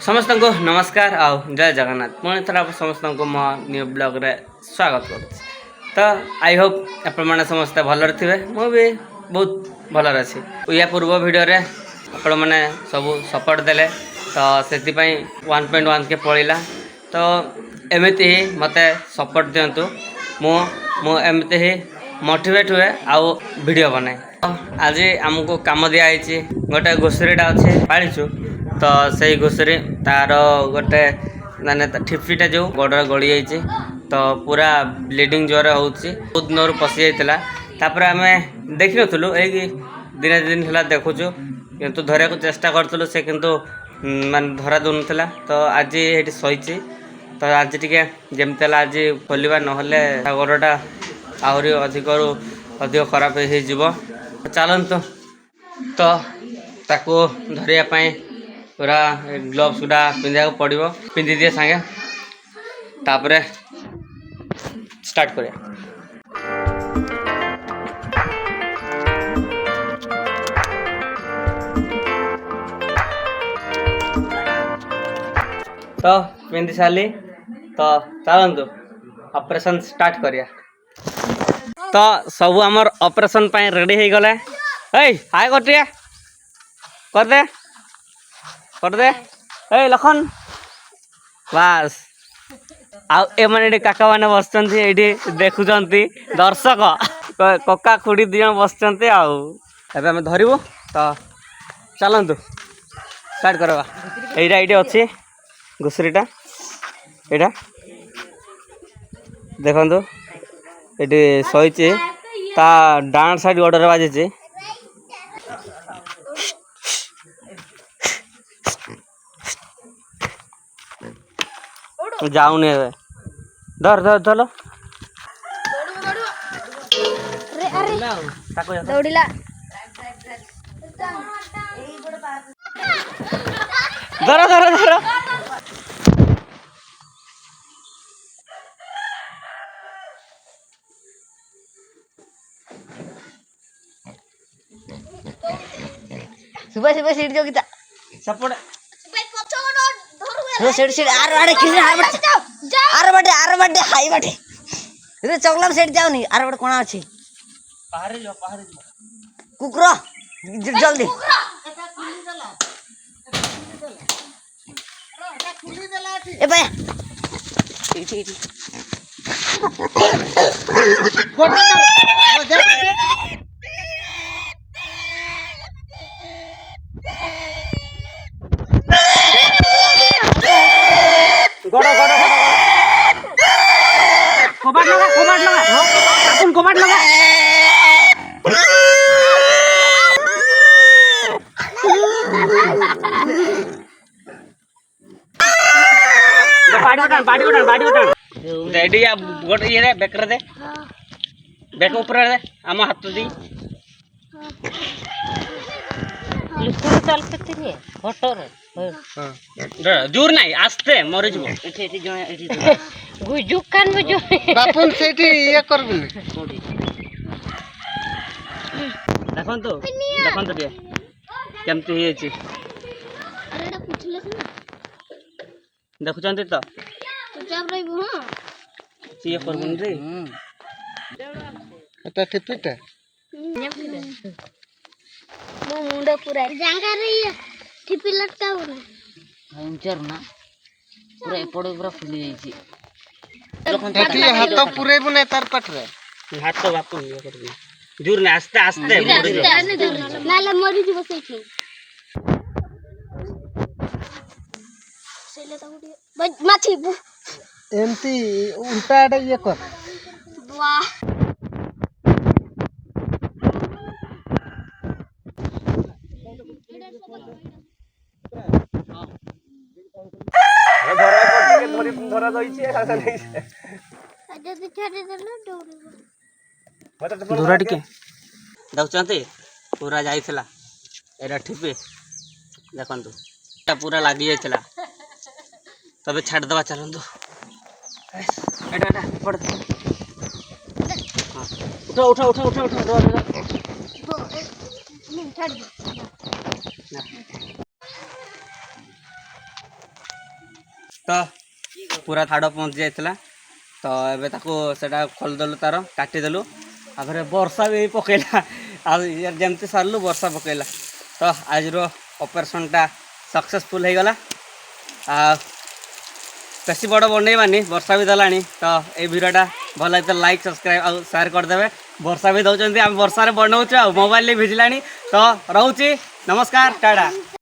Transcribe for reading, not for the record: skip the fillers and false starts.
समस्त को नमस्कार आउ जय जगन्नाथ पुणी थर आप समस्त को मो न्यू ब्लॉग रे स्वागत कर तो आई होप आपण समस्ते भलर थे मुझे बहुत भलर अच्छी या पूर्व भिडियो रे आपण मैंने सब सपोर्ट देले तो से 1.1 के पड़ेगा तो एमती ही मत सपोर्ट दिंतु मुझे ही मोटिवेट हुए आउ वीडियो बनाए आज आमको कम दिखाई गोटे घोषरीटा अच्छे पाड़ीचु तो से घोषरी तार गोटे माने ठिपीटा जो गोड़ गड़ी जाइए तो पूरा ब्लीडिंग जोर हो बहुत दिन पशि जाता आम देखी नु ये दिने दिन है देखुचु किंतु धरिया को चेष्टा करूँ से किंतु मान धरा दून तो आज ये सही तो आज टे जमती आज खोलवा ना गोड़टा आहरी अधिक खराब हो चलतु तो ताको धरियापाई पूरा ग्लोव्स गुड़ा पिंधा पड़ो पिंधि दिए सागे तापर स्टार्ट करें तो पिंधि सारी तो चलतु ऑपरेशन स्टार्ट करिया तो सब आमर ऑपरेशन पाई रेडी हो गले हाय कर दे ए लखन बास आने काका मैंने बस देखुं दर्शक कका खुड़ी दी जन बस आम धरबू तो चलतु स्टार्ट करवा यहीटा ये अच्छी घुसरीटा यहाँ देखु ये सही ता डाण साइड गोड़े बाजी जाऊनी धर धर धर दौड़िला धर धर धर सुबह सुबह सीट जो किता सपोर्ट सेट सेट आर किसी आर बटे हाई बटे इधर चॉकलेट सेट जाओ नहीं आर बटे कोना अछि पहाड़ी जो कुकरो जल्दी ए भाई इठी गोड़ा गोड़ा कोबाट लगा अपन कोबाट लगा बाड़ी उठान रेडी या गोटे ये बेक दे बेक ऊपर दे आम हाथ दी चल सकते रे फोटो रे जोर नहीं आस्ते मरि जबो गुजुक कान बुझो बापुन सेठी ये करबिनी देखन तो टे केमती हे छी अरे एटा पुछले ना देखु चंती तो चुपचाप रहबो हां ये करबन रे एटा ठिपीटा मो मुंडा पूरा जांगा रे ठिपी लटकाऊ ना पंचर ना पूरा एपड़ पूरा फुली जाई एठी हाथ पुरेबो नै तार पट रे हाथ तो बापू ये करबी जोर ने आस्ते आस्ते मरि जबो नाले मरि जबो सेठी सेले त उडी माछी एमती उल्टा एटा ये कर वाह धरा जाइए धरा टिके देखुंत पूरा जाइला एटा ठिपी देखु पूरा लगी जाइला तबे छाड़दवा चलतु उठा उठा उठा उठा उठा तो पूरा हाड़ पहुँची जाइला तो एबे ताको सेटा खोलदेलु तार काटिदेलु तापर वर्षा भी पकेला जमती सारू वर्षा पकेला तो आज ऑपरेशनटा सक्सेसफुल हो गला बेसी बड़ बनईबानी वर्षा भी देलानी तो ये वीडियोटा भल लगे लाइक सब्सक्राइब और शेयर करदे वर्षा भी दौरान आम वर्षा बनाऊँ मोबाइल भिजिला तो रोची नमस्कार टाटा।